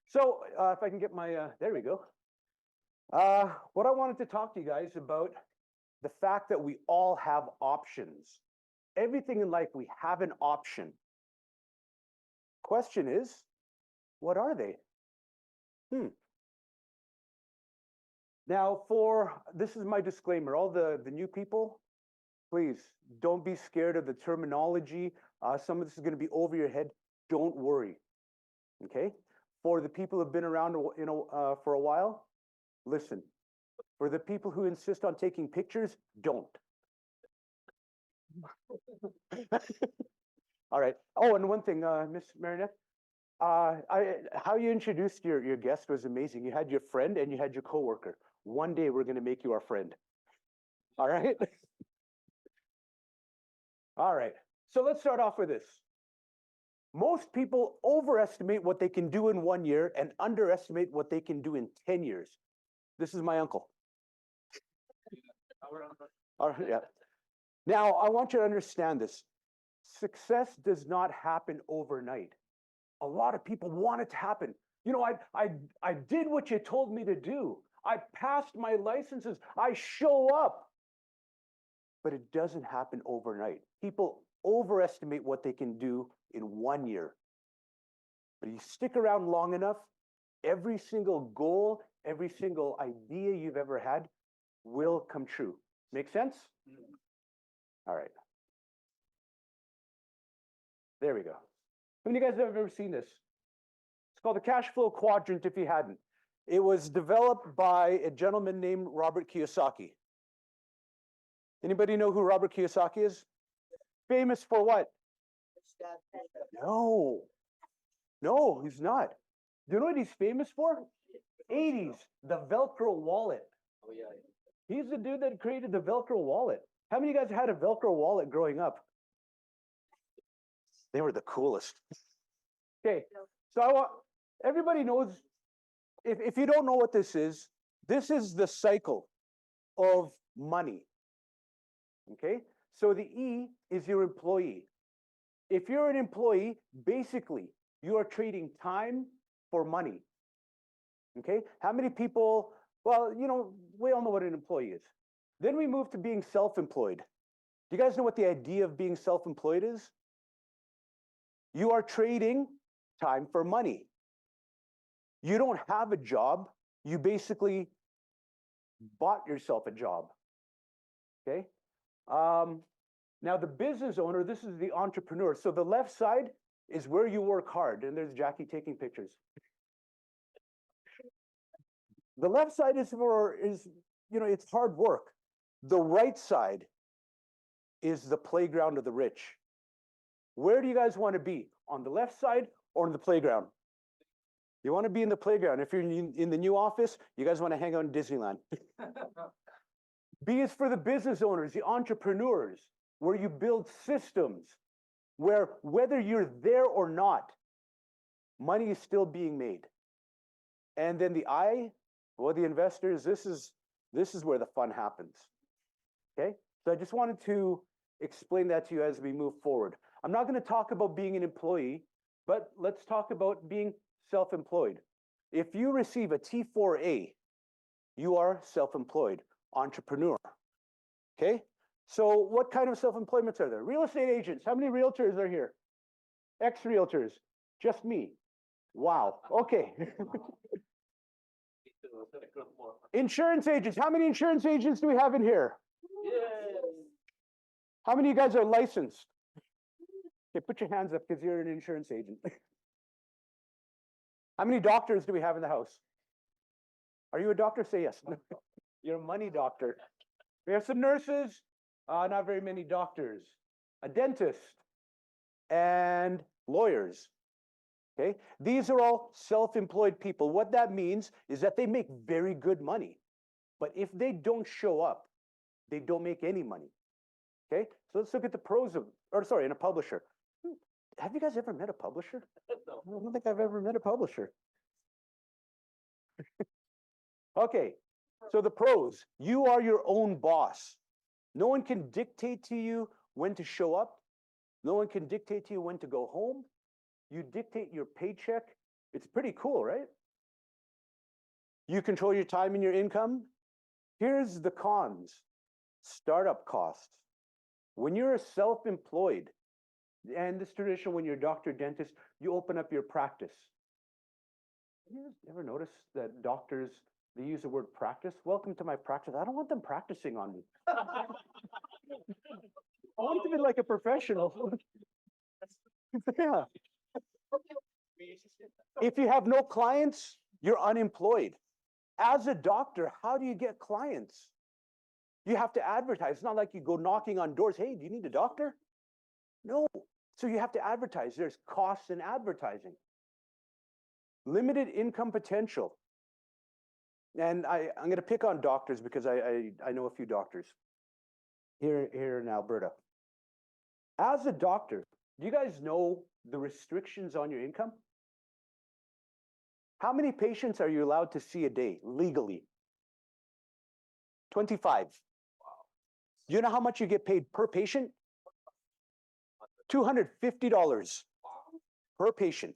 So if I can get my, there we go. What I wanted to talk to you guys about the fact that we all have options. Everything in life, we have an option. Question is, what are they? Now, this is my disclaimer. All the new people, please don't be scared of the terminology. Some of this is going to be over your head. Don't worry. Okay. For the people who've been around, for a while, listen. For the people who insist on taking pictures, don't. All right. Oh, and one thing, Miss Marinette, how you introduced your guest was amazing. You had your friend and you had your coworker. One day we're going to make you our friend. All right. All right. So let's start off with this. Most people overestimate what they can do in 1 year and underestimate what they can do in 10 years. This is my uncle. All right, yeah. Now, I want you to understand this. Success does not happen overnight. A lot of people want it to happen. You know, I did what you told me to do. I passed my licenses. I show up. But it doesn't happen overnight. People overestimate what they can do in 1 year. But you stick around long enough, every single goal, every single idea you've ever had will come true. Make sense? All right. There we go. How many of you guys have ever seen this? It's called the cash flow quadrant if you hadn't. It was developed by a gentleman named Robert Kiyosaki. Anybody know who Robert Kiyosaki is? Famous for what? No. No, he's not. Do you know what he's famous for? 80s, the Velcro wallet. Oh, yeah. He's the dude that created the Velcro wallet. How many of you guys had a Velcro wallet growing up? They were the coolest. Okay, so everybody knows, if you don't know what this is the cycle of money. Okay, so the E is your employee. If you're an employee, basically, you are trading time for money. Okay, how many people, well, you know, we all know what an employee is. Then we move to being self-employed. Do you guys know what the idea of being self-employed is? You are trading time for money. You don't have a job. You basically bought yourself a job. Okay. Now the business owner, this is the entrepreneur. So the left side is where you work hard. And there's Jackie taking pictures. The left side is it's hard work. The right side is the playground of the rich. Where do you guys want to be? On the left side or in the playground? You want to be in the playground. If you're in the new office, you guys want to hang out in Disneyland. B is for the business owners, the entrepreneurs, where you build systems, where whether you're there or not, money is still being made. And then the I, well, the investors, this is where the fun happens. Okay, so I just wanted to explain that to you as we move forward. I'm not going to talk about being an employee, but let's talk about being self-employed. If you receive a T4A, you are self-employed, entrepreneur. Okay, so what kind of self-employments are there? Real estate agents. How many realtors are here? Ex-realtors. Just me. Wow. Okay. Insurance agents. How many insurance agents do we have in here? Yes. How many of you guys are licensed? Okay, put your hands up because you're an insurance agent. How many doctors do we have in the house? Are you a doctor? Say yes. You're a money doctor. We have some nurses, not very many doctors, a dentist, and lawyers. Okay, these are all self-employed people. What that means is that they make very good money. But if they don't show up, they don't make any money. Okay, so let's look at the pros of, in a publisher. Have you guys ever met a publisher? No. I don't think I've ever met a publisher. Okay, so the pros, you are your own boss. No one can dictate to you when to show up. No one can dictate to you when to go home. You dictate your paycheck It's pretty cool, right? You control your time and your income. Here's the cons. Startup costs. When you're a self-employed, and this tradition when you're a doctor, dentist, you open up your practice. You ever notice that doctors, they use the word practice? Welcome to my practice. I don't want them practicing on me. I want to be like a professional. Yeah. If you have no clients, you're unemployed. As a doctor, how do you get clients? You have to advertise. It's not like you go knocking on doors. Hey, do you need a doctor? No. So you have to advertise. There's costs in advertising. Limited income potential. And I'm going to pick on doctors because I know a few doctors here in Alberta. As a doctor, do you guys know the restrictions on your income? How many patients are you allowed to see a day legally? 25. Do you know how much you get paid per patient? $250 per patient.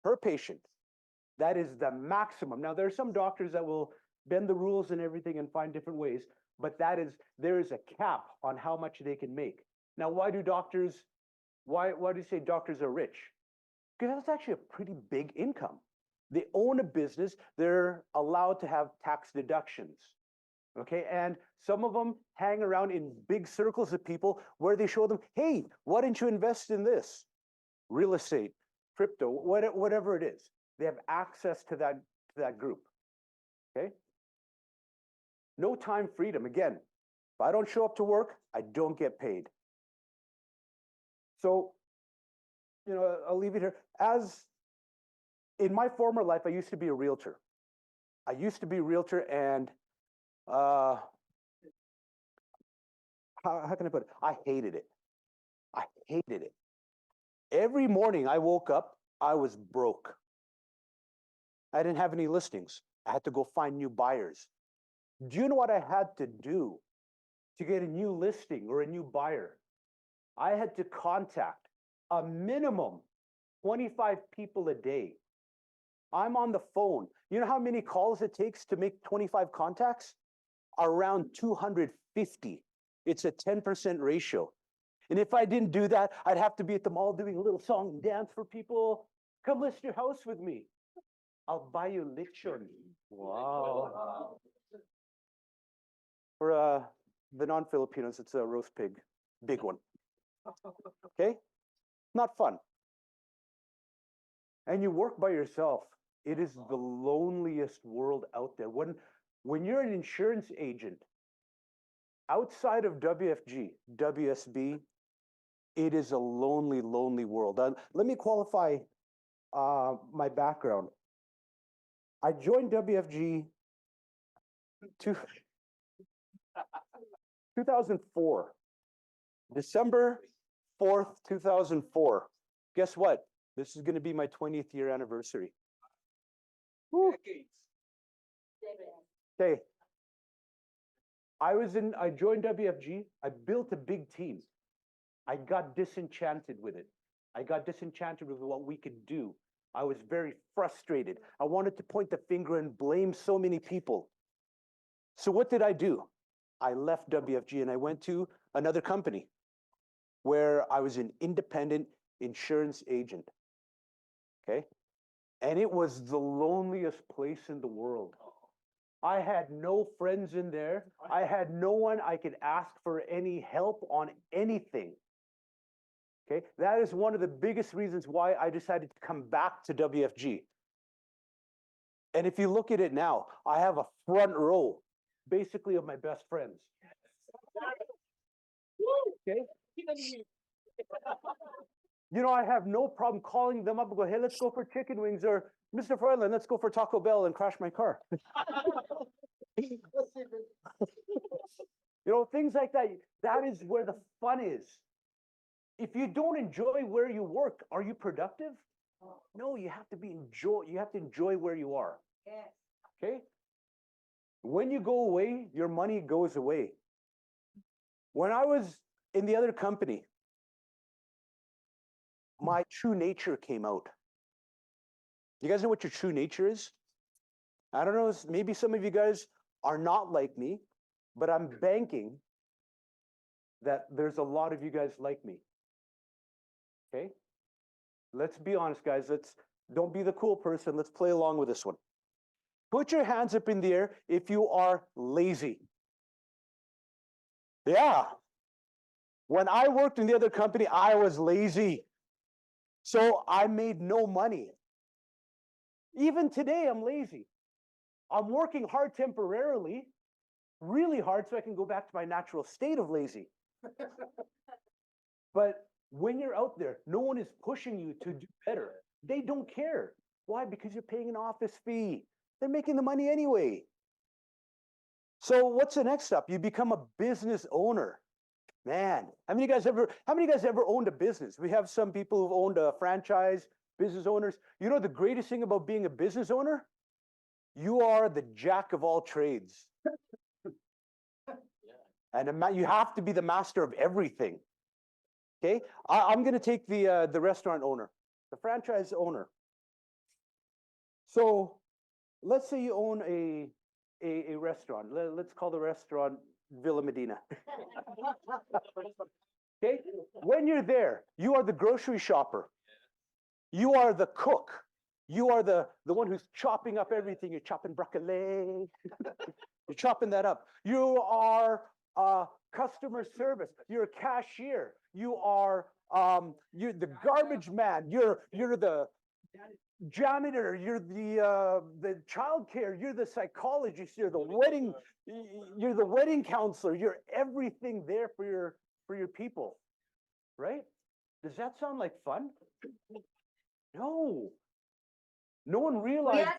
Per patient. That is the maximum. Now, there are some doctors that will bend the rules and everything and find different ways, but there is a cap on how much they can make. Now, why do you say doctors are rich? Because that's actually a pretty big income. They own a business, they're allowed to have tax deductions. Okay, and some of them hang around in big circles of people where they show them, hey, why don't you invest in this? Real estate, crypto, whatever it is. They have access to that group. Okay? No time freedom. Again, if I don't show up to work, I don't get paid. So, I'll leave it here. As in my former life, I used to be a realtor. And how can I put it? I hated it. I hated it. Every morning I woke up, I was broke. I didn't have any listings. I had to go find new buyers. Do you know what I had to do to get a new listing or a new buyer? I had to contact a minimum 25 people a day. I'm on the phone. You know how many calls it takes to make 25 contacts? Around 250. It's a 10% ratio. And if I didn't do that, I'd have to be at the mall doing a little song and dance for people. Come list your house with me. I'll buy you lechon. Wow. For the non-Filipinos, it's a roast pig, big one. Okay? Not fun. And you work by yourself. It is the loneliest world out there. When you're an insurance agent, outside of WFG, WSB, it is a lonely, lonely world. Let me qualify my background. I joined WFG 2004, December 4th, 2004. Guess what? This is going to be my 20th year anniversary. Okay. I joined WFG. I built a big team. I got disenchanted with it. I got disenchanted with what we could do. I was very frustrated. I wanted to point the finger and blame so many people. So what did I do? I left WFG and I went to another company where I was an independent insurance agent. Okay? And it was the loneliest place in the world. I had no friends in there. I had no one I could ask for any help on anything. Okay, that is one of the biggest reasons why I decided to come back to WFG. And if you look at it now, I have a front row, basically, of my best friends. Okay. I have no problem calling them up and go, hey, let's go for chicken wings, or Mr. Froyland, let's go for Taco Bell and crash my car. Things like that. That is where the fun is. If you don't enjoy where you work, are you productive? No, you have to enjoy where you are. Yes. Okay? When you go away, your money goes away. When I was in the other company, my true nature came out. You guys know what your true nature is? I don't know, maybe some of you guys are not like me, but I'm banking that there's a lot of you guys like me. Okay? Let's be honest, guys. Don't be the cool person. Let's play along with this one. Put your hands up in the air if you are lazy. Yeah. When I worked in the other company, I was lazy. So I made no money. Even today, I'm lazy. I'm working hard temporarily, really hard, so I can go back to my natural state of lazy. But when you're out there, no one is pushing you to do better. They don't care. Why? Because you're paying an office fee. They're making the money anyway. So what's the next step? You become a business owner. Man, how many of you guys ever owned a business? We have some people who've owned a franchise, business owners. You know the greatest thing about being a business owner? You are the jack of all trades. And you have to be the master of everything. Okay, I'm going to take the restaurant owner, the franchise owner. So let's say you own a restaurant. Let's call the restaurant Villa Medina. Okay, when you're there, you are the grocery shopper. You are the cook. You are the one who's chopping up everything. You're chopping broccoli. You're chopping that up. You are customer service. You're a cashier. You are you're the garbage man. You're the janitor. You're the childcare. You're the psychologist. You're the wedding counselor. You're everything there for your people, right? Does that sound like fun? No. No one realized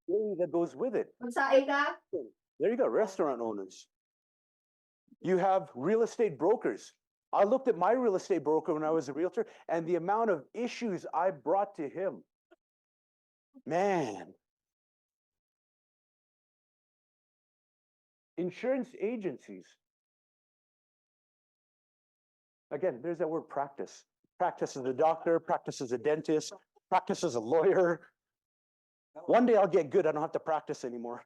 that goes with it. There you go, restaurant owners. You have real estate brokers. I looked at my real estate broker when I was a realtor and the amount of issues I brought to him. Man. Insurance agencies. Again, there's that word practice. Practice as a doctor, practice as a dentist, practice as a lawyer. One day I'll get good. I don't have to practice anymore.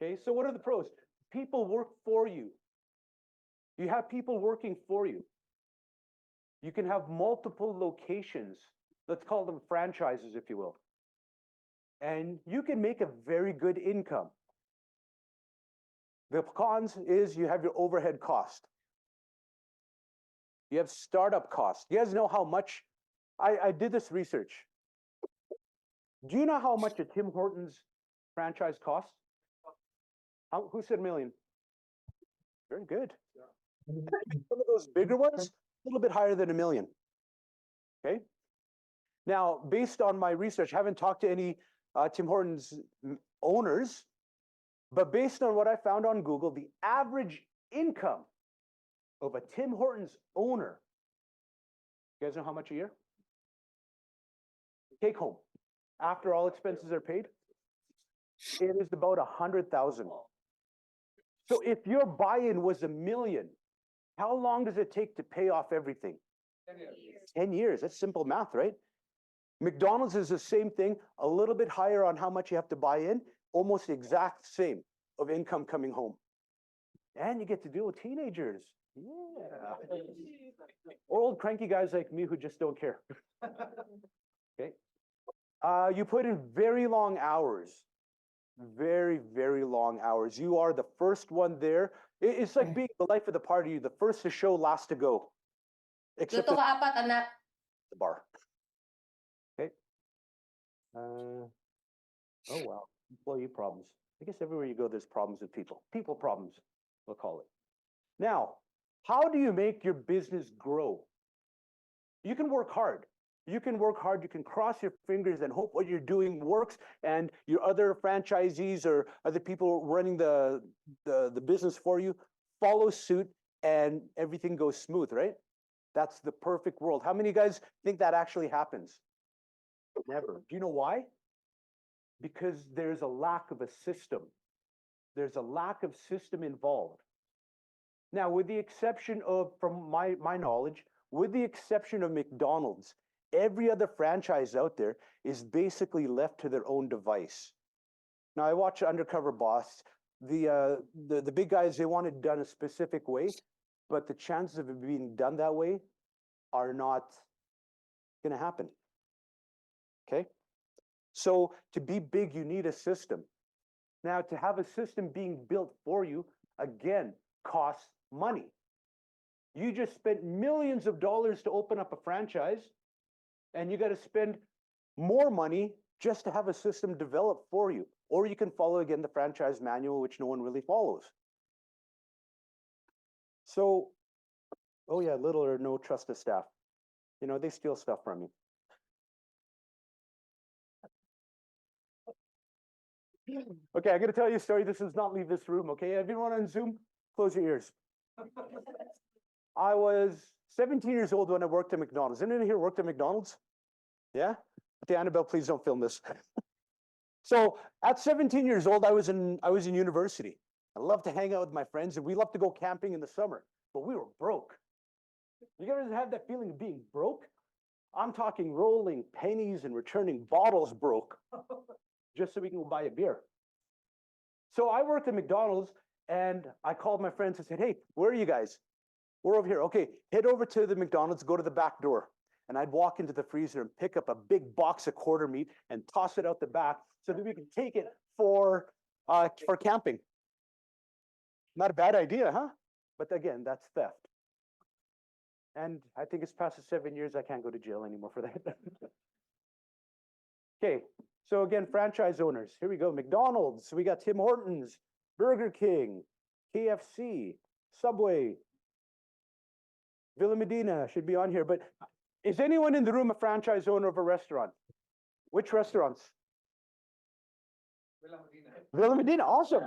Okay, so what are the pros? People work for you. You have people working for you. You can have multiple locations. Let's call them franchises, if you will. And you can make a very good income. The cons is you have your overhead cost. You have startup costs. You guys know how much, I did this research. Do you know how much a Tim Hortons franchise costs? Who said million? Very good. Some of those bigger ones, a little bit higher than $1 million. Okay. Now, based on my research, I haven't talked to any Tim Hortons owners, but based on what I found on Google, the average income of a Tim Hortons owner, you guys know how much a year? Take home, after all expenses are paid, it is about 100,000. So if your buy-in was $1 million, how long does it take to pay off everything? 10 years. 10 years. That's simple math, right? McDonald's is the same thing, a little bit higher on how much you have to buy in, almost the exact same of income coming home. And you get to deal with teenagers. Yeah. Or old cranky guys like me who just don't care. Okay. You put in very long hours. Very, very long hours. You are the first one there. It's like being the life of the party. You're the first to show, last to go. Except the bar. Okay. Oh, wow. Employee problems. I guess everywhere you go, there's problems with people. People problems, we'll call it. Now, how do you make your business grow? You can work hard. You can work hard, you can cross your fingers and hope what you're doing works, and your other franchisees or other people running the business for you follow suit and everything goes smooth, right? That's the perfect world. How many guys think that actually happens? Never. Do you know why? Because there's a lack of a system. There's a lack of system involved. Now, with the exception of, from my knowledge, with the exception of McDonald's, Every other franchise out there is basically left to their own device. Now, I watch Undercover Boss. The big guys, they want it done a specific way, but the chances of it being done that way are not going to happen. Okay? So to be big, you need a system. Now, to have a system being built for you, again, costs money. You just spent millions of dollars to open up a franchise, and you got to spend more money just to have a system developed for you. Or you can follow, again, the franchise manual, which no one really follows. So, oh yeah, little or no trust of staff. You know, they steal stuff from you. Okay, I'm going to tell you a story. This does not leave this room, okay? Everyone on Zoom, close your ears. I was 17 years old when I worked at McDonald's. Anyone here worked at McDonald's? Yeah? Okay, Annabelle, please don't film this. So at 17 years old, I was in university. I loved to hang out with my friends, and we loved to go camping in the summer, but we were broke. You guys have that feeling of being broke? I'm talking rolling pennies and returning bottles broke, just so we can go buy a beer. So I worked at McDonald's, and I called my friends and said, hey, where are you guys? We're over here. Okay, head over to the McDonald's, go to the back door. And I'd walk into the freezer and pick up a big box of quarter meat and toss it out the back so that we could take it for camping. Not a bad idea, huh? But again, that's theft. And I think it's past the 7 years, I can't go to jail anymore for that. Okay, so again, franchise owners. Here we go. McDonald's, we got Tim Hortons, Burger King, KFC, Subway, Villa Medina should be on here. But is anyone in the room a franchise owner of a restaurant? Which restaurants? Villa Medina. Villa Medina, awesome.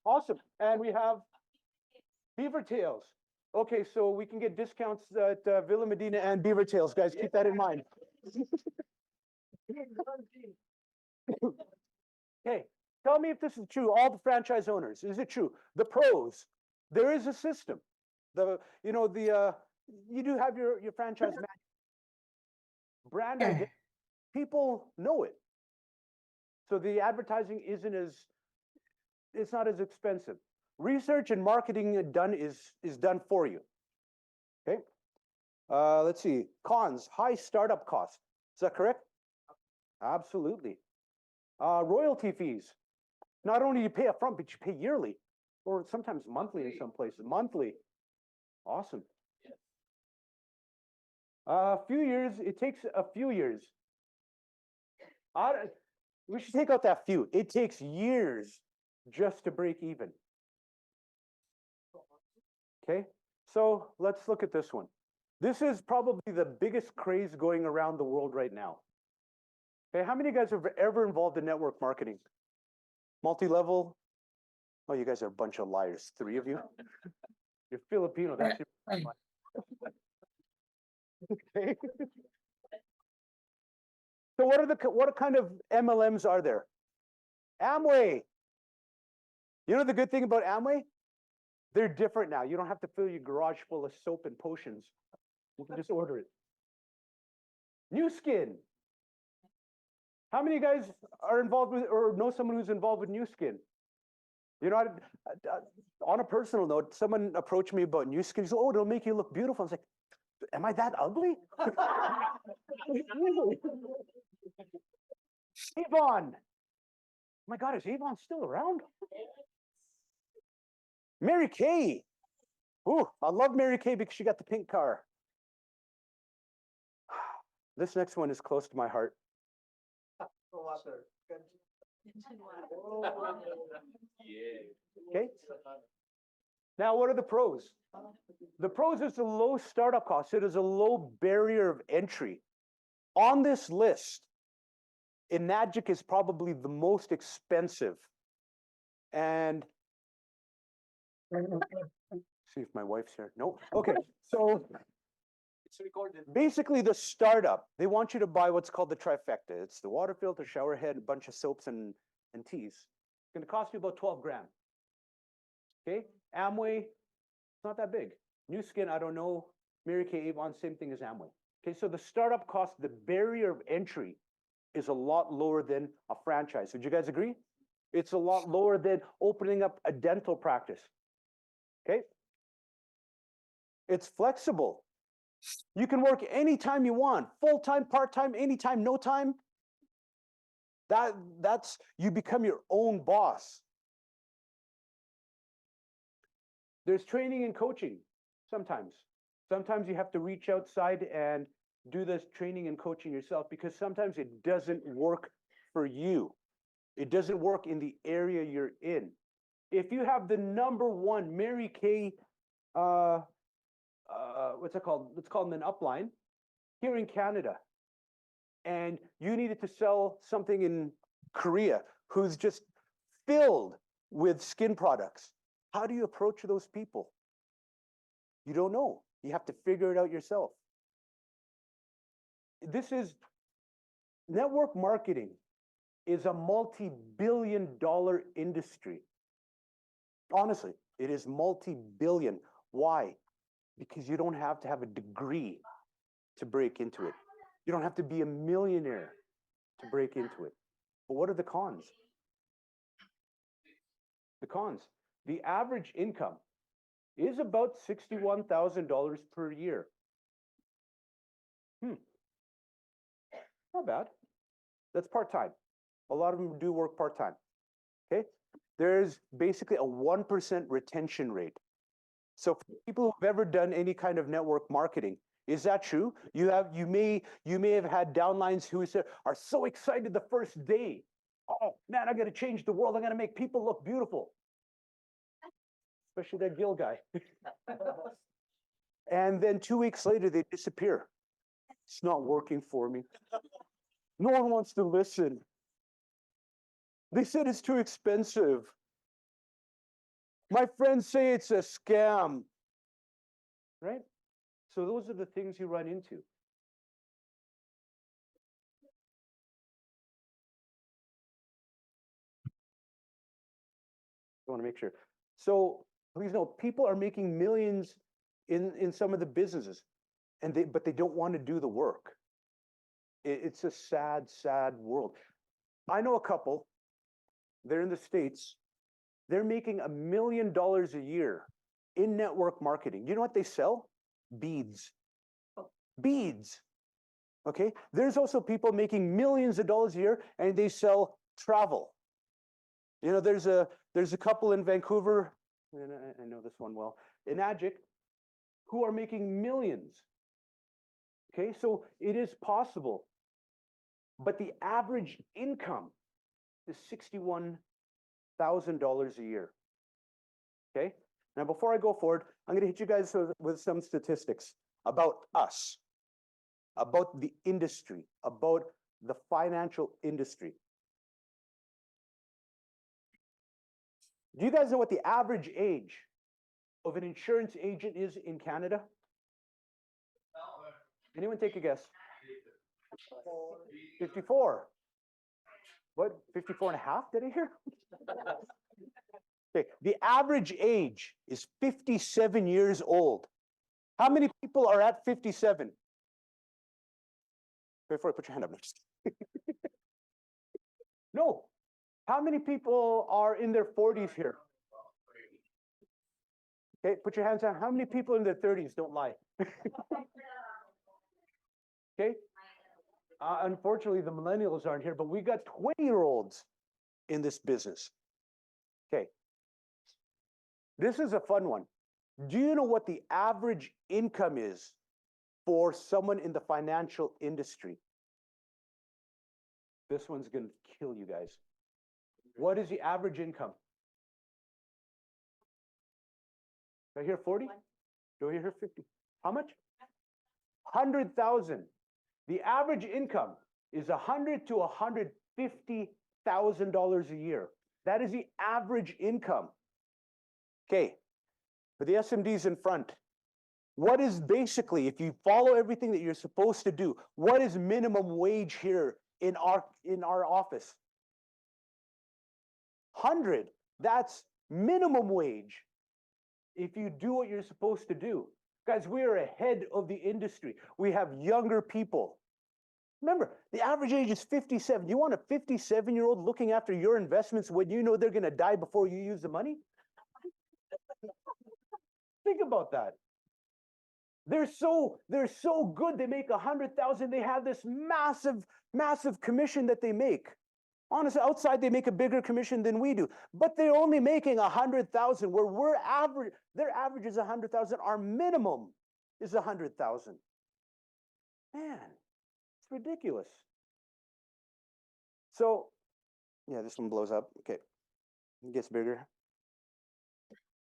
Awesome. And we have Beaver Tails. Okay, so we can get discounts at Villa Medina and Beaver Tails, guys. Keep that in mind. Okay, tell me if this is true. All the franchise owners, is it true? The pros, there is a system. You do have your franchise manual. Brand identity, people know it. So the advertising it's not as expensive. Research and marketing done is done for you. Okay. Let's see. Cons, high startup cost. Is that correct? Absolutely. Royalty fees. Not only do you pay upfront, but you pay yearly, or sometimes monthly in some places. Monthly. Awesome. It takes a few years. We should take out that few. It takes years just to break even. Okay, so let's look at this one. This is probably the biggest craze going around the world right now. Okay, how many of you guys have ever involved in network marketing? Multi-level? Oh, you guys are a bunch of liars. 3 of you? You're Filipino. That's your... Okay. So what kind of MLMs are there? Amway. You know the good thing about Amway? They're different now. You don't have to fill your garage full of soap and potions. You can just order it. New Skin. How many of you guys are involved with or know someone who's involved with New Skin? You know, on a personal note, someone approached me about New Skin. He said, oh, it'll make you look beautiful. I was like, am I that ugly? Avon. Oh my God, is Avon still around? Mary Kay. Ooh, I love Mary Kay because she got the pink car. This next one is close to my heart. Okay. Now, what are the pros? The pros is a low startup cost. It is a low barrier of entry. On this list, Enagic is probably the most expensive. And see if my wife's here. No. Okay. So it's recorded. Basically, the startup, they want you to buy what's called the trifecta. It's the water filter, shower head, a bunch of soaps and teas. It's going to cost you about 12 grand. Okay. Amway, it's not that big. New Skin, I don't know. Mary Kay, Avon, same thing as Amway. Okay, so the startup cost, the barrier of entry is a lot lower than a franchise. Would you guys agree? It's a lot lower than opening up a dental practice. Okay? It's flexible. You can work anytime you want, full-time, part-time, anytime, no time. That's you become your own boss. There's training and coaching sometimes. Sometimes you have to reach outside and do this training and coaching yourself because sometimes it doesn't work for you. It doesn't work in the area you're in. If you have the number one Mary Kay, what's it called? Let's call them an upline here in Canada, and you needed to sell something in Korea who's just filled with skin products. How do you approach those people? You don't know. You have to figure it out yourself. Network marketing is a multi-billion-dollar industry. Honestly, it is multi-billion. Why? Because you don't have to have a degree to break into it. You don't have to be a millionaire to break into it. But what are the cons? The cons. The average income is about $61,000 per year. Not bad. That's part-time. A lot of them do work part-time. Okay? There's basically a 1% retention rate. So for people who've ever done any kind of network marketing, is that true? You may have had downlines who are so excited the first day. Oh man, I'm gonna change the world. I'm gonna make people look beautiful. Especially that Gil guy. And then 2 weeks later, they disappear. It's not working for me. No one wants to listen. They said it's too expensive. My friends say it's a scam. Right? So those are the things you run into. I want to make sure. So please note, people are making millions in some of the businesses, but they don't want to do the work. It's a sad, sad world. I know a couple, they're in the States, they're making $1 million a year in network marketing. You know what they sell? Beads. Beads. Okay. There's also people making millions of dollars a year and they sell travel. You know, there's a couple in Vancouver, and I know this one well, in Agic, who are making millions. Okay, so it is possible. But the average income is $61,000 a year. Okay, now before I go forward, I'm going to hit you guys with some statistics about us, about the industry, about the financial industry. Do you guys know what the average age of an insurance agent is in Canada? Anyone take a guess? 54. What? 54 and a half, did I hear? Okay, the average age is 57 years old. How many people are at 57? Before I put your hand up next. No. How many people are in their 40s here? Okay, put your hands down. How many people in their 30s? Don't lie. Okay. Unfortunately, the millennials aren't here, but we got 20-year-olds in this business. Okay. This is a fun one. Do you know what the average income is for someone in the financial industry? This one's going to kill you guys. What is the average income? Do I hear 40? Do I hear 50? How much? 100,000. The average income is $100,000 to $150,000 a year. That is the average income. Okay, for the SMDs in front, what is basically, if you follow everything that you're supposed to do, what is minimum wage here in our office? 100. That's minimum wage if you do what you're supposed to do. Guys, we are ahead of the industry. We have younger people. Remember, the average age is 57. You want a 57-year-old looking after your investments when you know they're going to die before you use the money? Think about that. They're so good. They make 100,000. They have this massive commission that they make. Honestly, outside they make a bigger commission than we do, but they're only making 100,000. Where we're average, their average is 100,000. Our minimum is 100,000. Man, it's ridiculous. So, yeah, this one blows up. Okay, it gets bigger.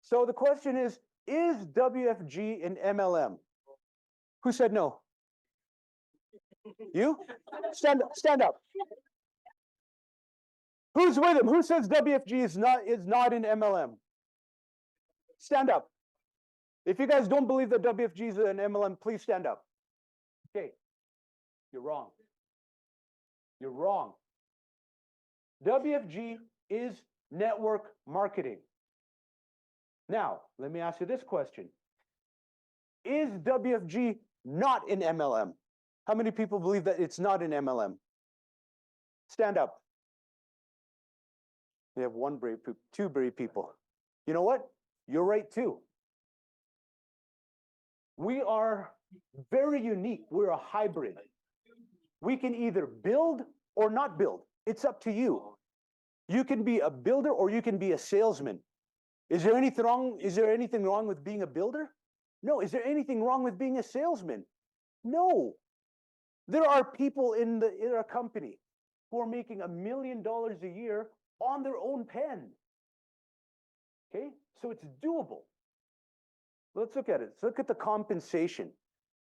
So the question is WFG an MLM? Who said no? You? Stand up. Who's with him? Who says WFG is not an MLM? Stand up. If you guys don't believe that WFG is an MLM, please stand up. Okay, you're wrong. You're wrong. WFG is network marketing. Now, let me ask you this question. Is WFG not an MLM? How many people believe that it's not an MLM? Stand up. We have two brave people. You know what? You're right too. We are very unique. We're a hybrid. We can either build or not build. It's up to you. You can be a builder or you can be a salesman. Is there anything wrong with being a builder? No. Is there anything wrong with being a salesman? No. There are people in our company who are making $1 million a year on their own pen. Okay, so it's doable. Let's look at it. Let's look at the compensation.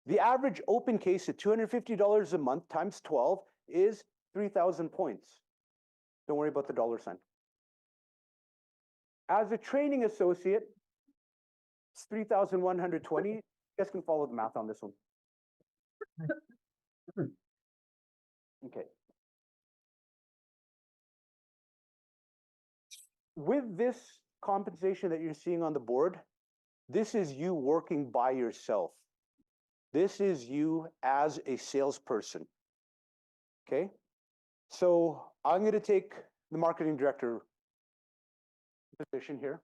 The average open case at $250 a month times 12 is 3,000 points. Don't worry about the dollar sign. As a training associate, it's 3,120. You guys can follow the math on this one. Okay. With this compensation that you're seeing on the board, this is you working by yourself. This is you as a salesperson. Okay? So I'm going to take the marketing director position here.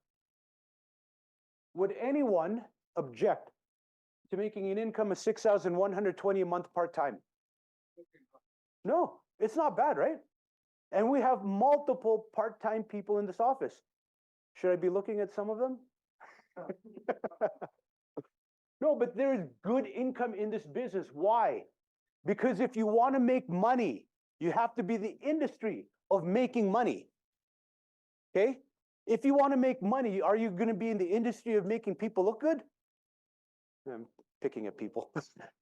Would anyone object to making an income of $6,120 a month part-time? No, it's not bad, right? And we have multiple part-time people in this office. Should I be looking at some of them? No, but there is good income in this business. Why? Because if you want to make money, you have to be the industry of making money. Okay? If you want to make money, are you going to be in the industry of making people look good? I'm picking at people.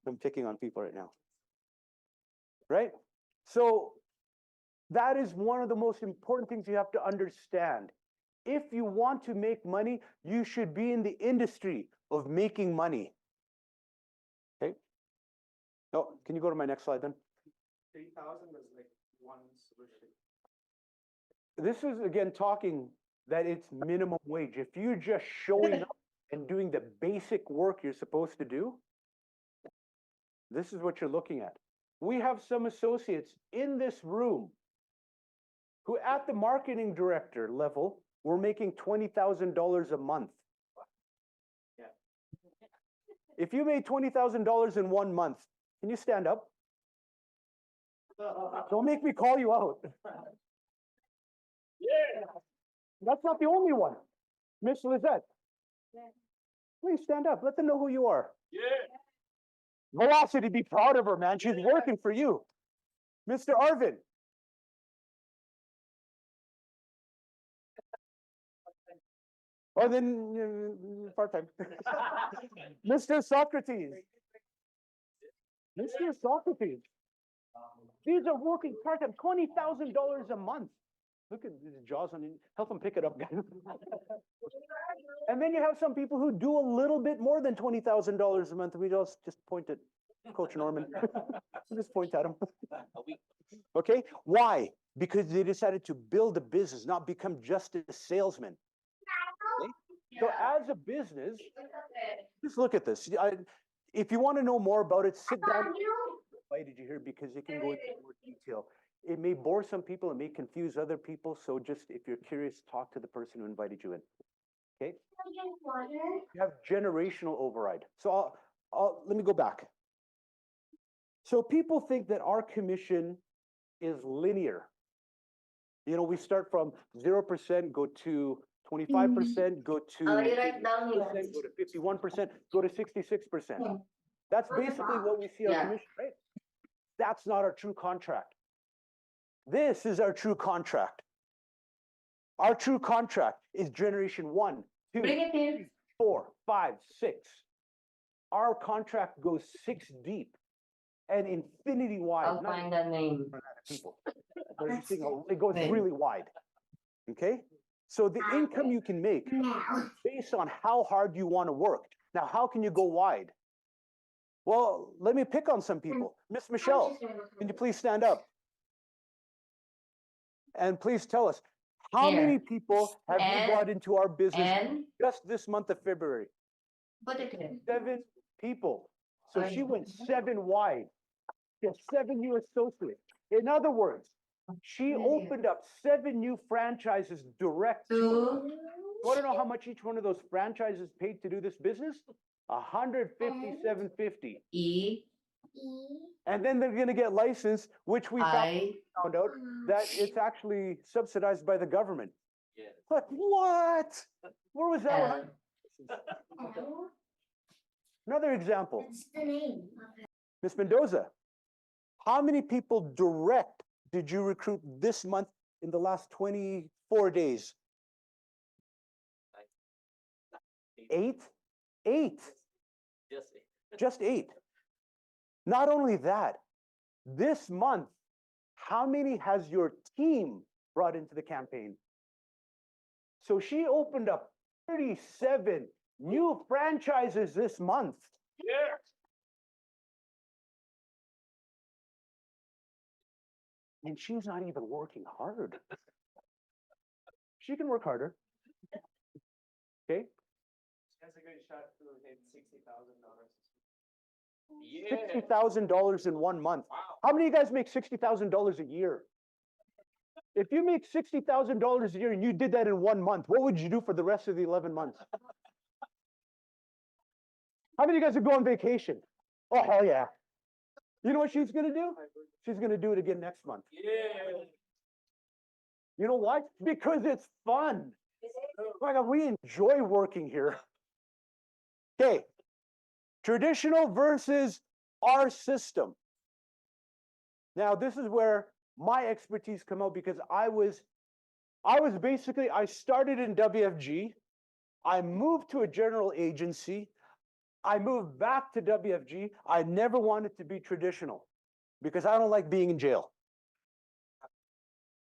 I'm picking on people right now. Right? So that is one of the most important things you have to understand. If you want to make money, you should be in the industry of making money. Okay? Oh, can you go to my next slide then? 3,000 was like one solution. This is again talking that it's minimum wage. If you're just showing up and doing the basic work you're supposed to do, this is what you're looking at. We have some associates in this room who at the marketing director level were making $20,000 a month. Yeah. If you made $20,000 in 1 month, can you stand up? Don't make me call you out. Yeah. That's not the only one. Miss Lizette. Please stand up. Let them know who you are. Yeah. Velocity, be proud of her, man. She's working for you. Mr. Arvin. Or then part-time. Mr. Socrates. Mr. Socrates. These are working part-time, $20,000 a month. Look at these jaws on you. Help them pick it up, guys. And then you have some people who do a little bit more than $20,000 a month. We just point at Coach Norman. We just point at him. Okay, why? Because they decided to build a business, not become just a salesman. Okay? So as a business, just look at this. If you want to know more about it, sit down. I invited you here because it can go into more detail. It may bore some people, it may confuse other people. So just if you're curious, talk to the person who invited you in. Okay? You have generational override. So let me go back. So people think that our commission is linear. You know, we start from 0%, go to 25%, go to 50%, go to 51%, go to 66%. That's basically what we see our commission, right? That's not our true contract. This is our true contract. Our true contract is generation 1, 2, 3, 4, 5, 6. Our contract goes 6 deep and infinity wide. I'll find that name. People. But you're seeing it goes really wide. Okay? So the income you can make based on how hard you want to work. Now, how can you go wide? Well, let me pick on some people. Miss Michelle, can you please stand up? And please tell us, how many people have you brought into our business just this month of February? 7 people. So she went 7 wide. She has 7 new associates. In other words, she opened up 7 new franchises direct to her. You want to know how much each one of those franchises paid to do this business? $157.50. And then they're going to get licensed, which we found out that it's actually subsidized by the government. Yeah. But what? Where was that one? Another example. What's the name? Miss Mendoza, how many people direct did you recruit this month in the last 24 days? 8? 8. Just 8. Not only that, this month, how many has your team brought into the campaign? So she opened up 37 new franchises this month. Yeah. And she's not even working hard. She can work harder. Okay? That's a good shot to hit $60,000. Yeah. $60,000 in 1 month. Wow. How many of you guys make $60,000 a year? If you make $60,000 a year and you did that in 1 month, what would you do for the rest of the 11 months? How many of you guys would go on vacation? Oh, hell yeah. You know what she's going to do? She's going to do it again next month. Yeah. You know why? Because it's fun. My God, we enjoy working here. Okay. Traditional versus our system. Now, this is where my expertise come out because I started in WFG. I moved to a general agency. I moved back to WFG. I never wanted to be traditional because I don't like being in jail.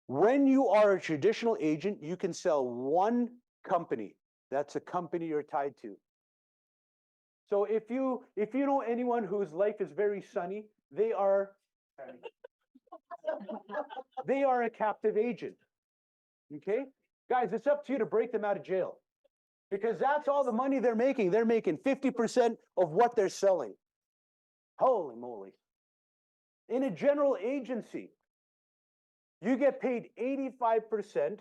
When you are a traditional agent, you can sell one company. That's a company you're tied to. So if you know anyone whose life is very sunny, they are a captive agent. Okay? Guys, it's up to you to break them out of jail. Because that's all the money they're making. They're making 50% of what they're selling. Holy moly. In a general agency, you get paid 85%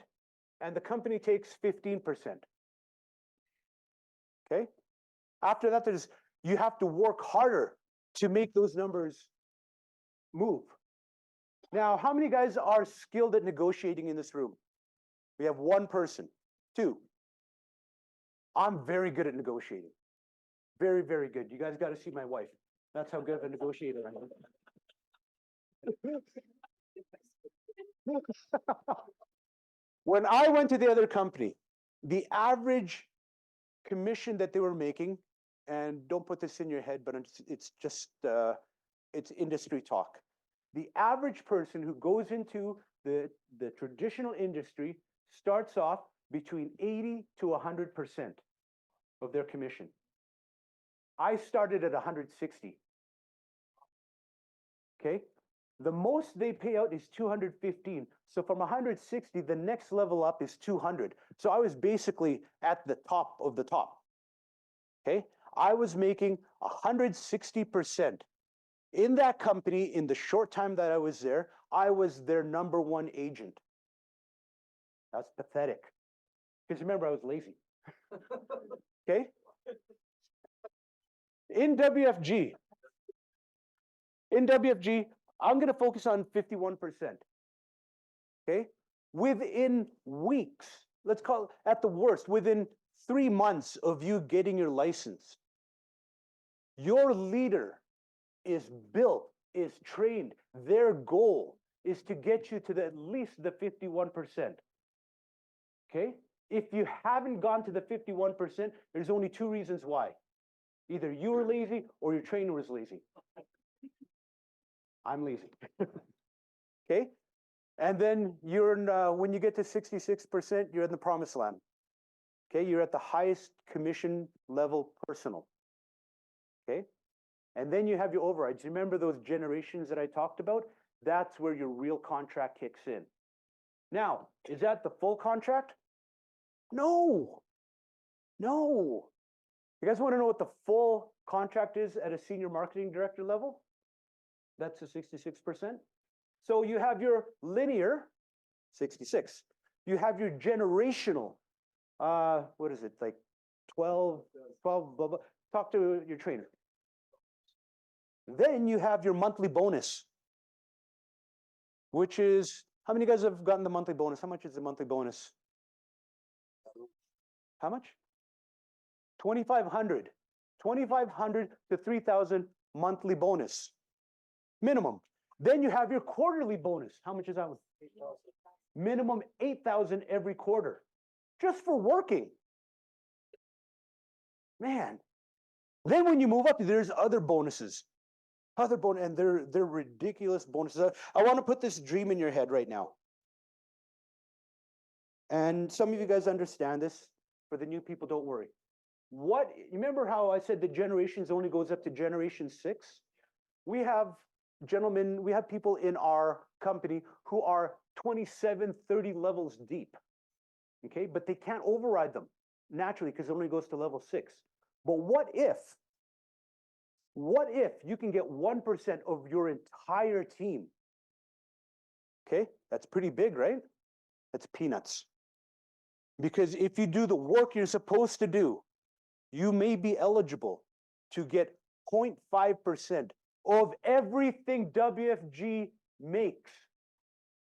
and the company takes 15%. Okay? After that, you have to work harder to make those numbers move. Now, how many guys are skilled at negotiating in this room? We have 1 person. 2. I'm very good at negotiating. Very, very good. You guys got to see my wife. That's how good of a negotiator I am. When I went to the other company, the average commission that they were making, and don't put this in your head, but it's just, it's industry talk. The average person who goes into the traditional industry starts off between 80 to 100% of their commission. I started at 160. Okay? The most they pay out is 215. So from 160, the next level up is 200. So I was basically at the top of the top. Okay? I was making 160%. In that company, in the short time that I was there, I was their #1 agent. That's pathetic. Because remember, I was lazy. Okay? In WFG, I'm going to focus on 51%. Okay? Within weeks, let's call it at the worst, within 3 months of you getting your license, your leader is built, is trained. Their goal is to get you to at least the 51%. Okay? If you haven't gone to the 51%, there's only 2 reasons why. Either you were lazy or your trainer was lazy. I'm lazy. Okay? And then you're in, when you get to 66%, you're in the promised land. Okay? You're at the highest commission level personal. Okay? And then you have your overrides. Remember those generations that I talked about? That's where your real contract kicks in. Now, is that the full contract? No. No. You guys want to know what the full contract is at a senior marketing director level? That's the 66%. So you have your linear, 66. You have your generational, what is it, like 12, blah, blah. Talk to your trainer. Then you have your monthly bonus, which is, how many guys have gotten the monthly bonus? How much is the monthly bonus? How much? 2,500. 2,500 to 3,000 monthly bonus, minimum. Then you have your quarterly bonus. How much is that one? 8,000. Minimum 8,000 every quarter, just for working. Man. Then when you move up, there's other bonuses. And they're ridiculous bonuses. I want to put this dream in your head right now. And some of you guys understand this. For the new people, don't worry. You remember how I said the generations only goes up to generation 6? We have people in our company who are 27, 30 levels deep. Okay, but they can't override them naturally because it only goes to level 6. But what if you can get 1% of your entire team? Okay, that's pretty big, right? That's peanuts. Because if you do the work you're supposed to do, you may be eligible to get 0.5% of everything WFG makes.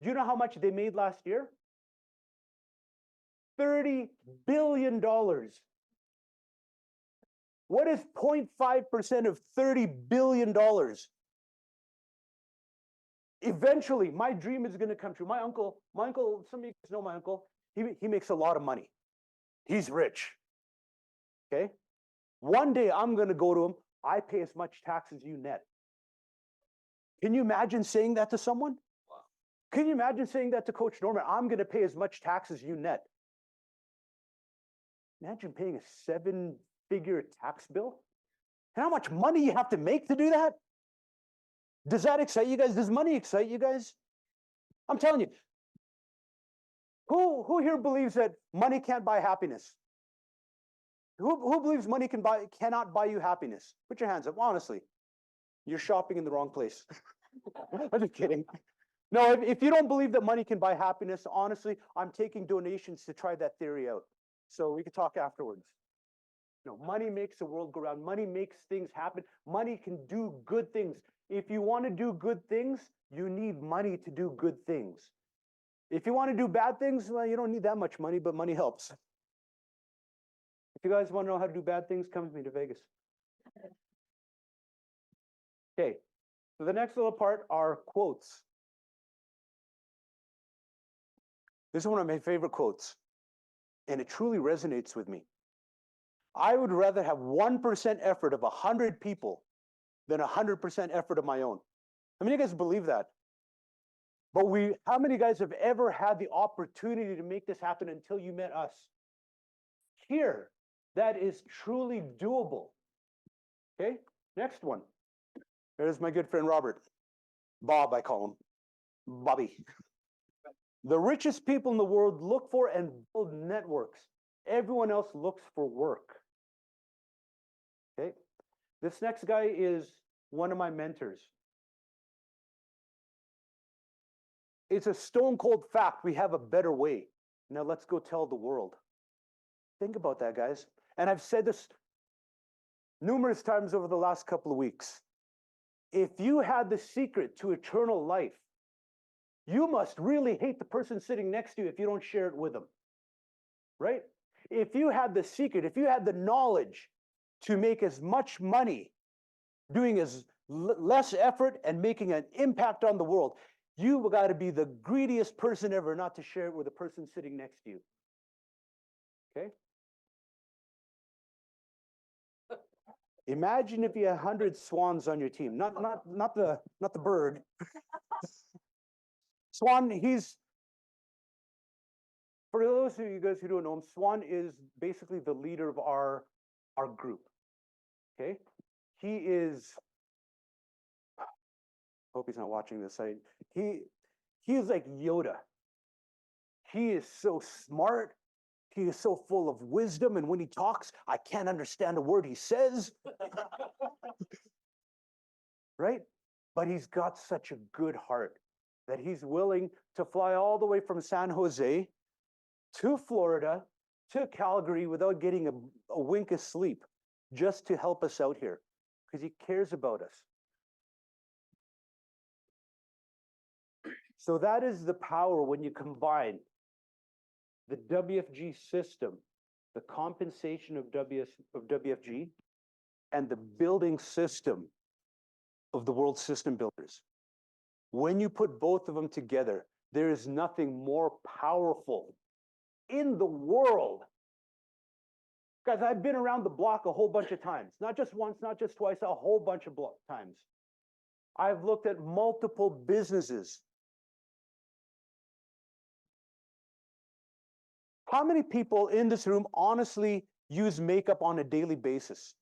Do you know how much they made last year? $30 billion. What is 0.5% of $30 billion? Eventually, my dream is going to come true. My uncle, some of you guys know my uncle, he makes a lot of money. He's rich. Okay? One day I'm going to go to him, I pay as much tax as you net. Can you imagine saying that to someone? Wow. Can you imagine saying that to Coach Norman? I'm going to pay as much tax as you net. Imagine paying a 7-figure tax bill. And how much money you have to make to do that? Does that excite you guys? Does money excite you guys? I'm telling you. Who here believes that money can't buy happiness? Who believes money cannot buy you happiness? Put your hands up, honestly. You're shopping in the wrong place. I'm just kidding. No, if you don't believe that money can buy happiness, honestly, I'm taking donations to try that theory out. So we can talk afterwards. No, money makes the world go round. Money makes things happen. Money can do good things. If you want to do good things, you need money to do good things. If you want to do bad things, well, you don't need that much money, but money helps. If you guys want to know how to do bad things, come with me to Vegas. Okay, so the next little part are quotes. This is one of my favorite quotes, and it truly resonates with me. I would rather have 1% effort of 100 people than 100% effort of my own. How many of you guys believe that? But how many guys have ever had the opportunity to make this happen until you met us? Here, that is truly doable. Okay, next one. There's my good friend Robert. Bob, I call him. Bobby. The richest people in the world look for and build networks. Everyone else looks for work. Okay, this next guy is one of my mentors. It's a stone cold fact. We have a better way. Now let's go tell the world. Think about that, guys. And I've said this numerous times over the last couple of weeks. If you had the secret to eternal life, you must really hate the person sitting next to you if you don't share it with them. Right? If you had the secret, if you had the knowledge to make as much money doing as less effort and making an impact on the world, you got to be the greediest person ever not to share it with the person sitting next to you. Okay? Imagine if you had 100 swans on your team. Not the bird. Swan, for those of you guys who don't know him, Swan is basically the leader of our group. Okay? He is, hope he's not watching this. He is like Yoda. He is so smart. He is so full of wisdom. And when he talks, I can't understand a word he says. Right? But he's got such a good heart that he's willing to fly all the way from San Jose to Florida to Calgary without getting a wink of sleep just to help us out here because he cares about us. So that is the power when you combine the WFG system, the compensation of WFG, and the building system of the World System Builders. When you put both of them together, there is nothing more powerful in the world. Guys, I've been around the block a whole bunch of times, not just once, not just twice, a whole bunch of times. I've looked at multiple businesses. How many people in this room honestly use makeup on a daily basis?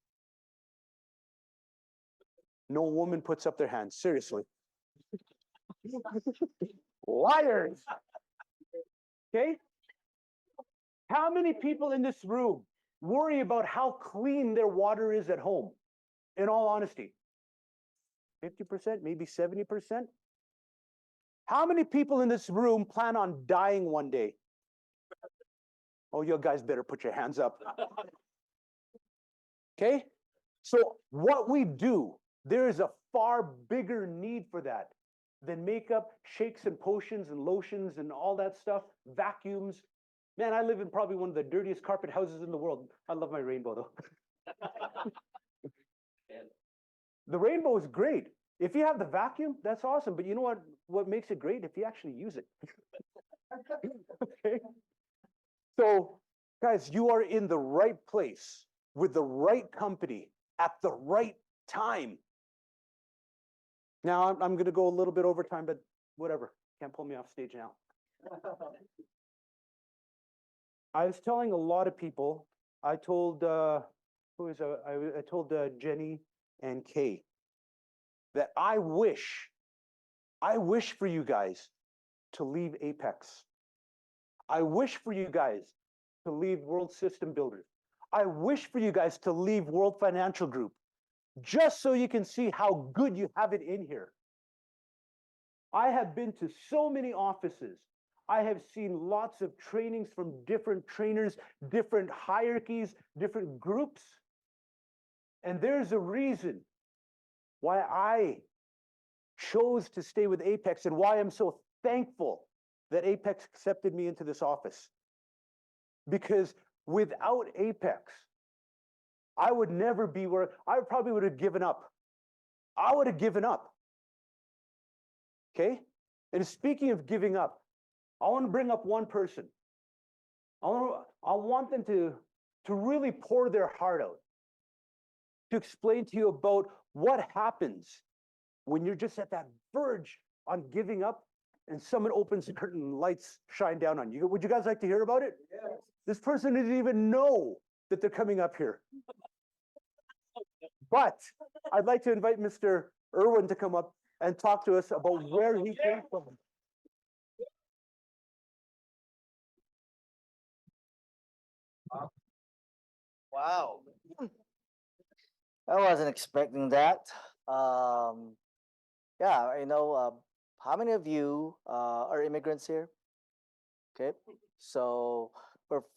No woman puts up their hands, seriously. Liars. Okay? How many people in this room worry about how clean their water is at home? In all honesty, 50%, maybe 70%? How many people in this room plan on dying one day? Oh, you guys better put your hands up. Okay? So what we do, there is a far bigger need for that than makeup, shakes and potions and lotions and all that stuff, vacuums. Man, I live in probably one of the dirtiest carpet houses in the world. I love my rainbow though. The rainbow is great. If you have the vacuum, that's awesome. But you know what makes it great? If you actually use it. Okay. So, guys, you are in the right place with the right company at the right time. Now, I'm going to go a little bit over time, but whatever. Can't pull me off stage now. I was telling a lot of people, I told, I told Jenny and Kay that I wish for you guys to leave Apex. I wish for you guys to leave World System Builders. I wish for you guys to leave World Financial Group, just so you can see how good you have it in here. I have been to so many offices. I have seen lots of trainings from different trainers, different hierarchies, different groups. And there's a reason why I chose to stay with Apex and why I'm so thankful that Apex accepted me into this office. Because without Apex, I would never be where I probably would have given up. I would have given up. Okay? And speaking of giving up, I want to bring up one person. I want them to really pour their heart out, to explain to you about what happens when you're just at that verge on giving up and someone opens the curtain and lights shine down on you. Would you guys like to hear about it? Yes. This person didn't even know that they're coming up here. But I'd like to invite Mr. Irwin to come up and talk to us about where he came from. Wow. I wasn't expecting that. Yeah, how many of you are immigrants here? Okay, so we're from